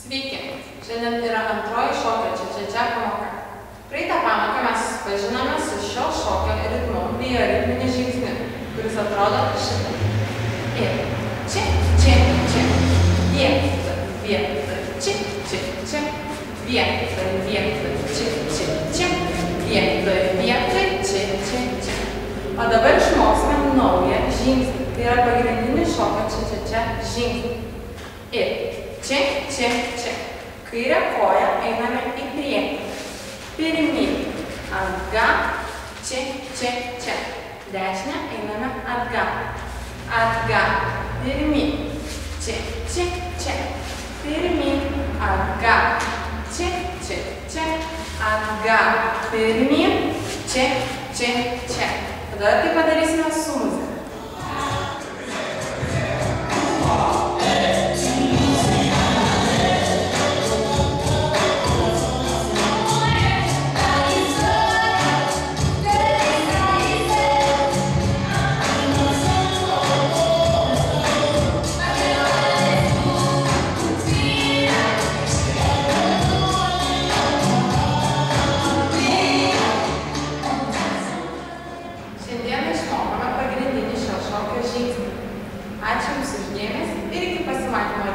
Sveiki! Šiandien yra antroji šokio čia pamoka. Praeitą pamoką mes susipažinome su šio šokio ritmu bei jo ritminiu žingsniu, kuris atrodo šitaip. Ir čia, vietoj, vietoj, vietoj, čia, vietoj, vietoj, čia. O dabar išmoksime naują žingsnį. Tai yra pagrindinis šokio čia žingsnį. Ir čia. Kairę koją einame į priekį. Pirmyn, atgal, čia. Dešinę einame atgal. Atgal, pirmyn, čia. Pirmyn, atgal, čia. Atgal, pirmyn, čia. Tada tai padarysime su muzika. Ačiū Jums už dėmesį ir iki pasimatymo.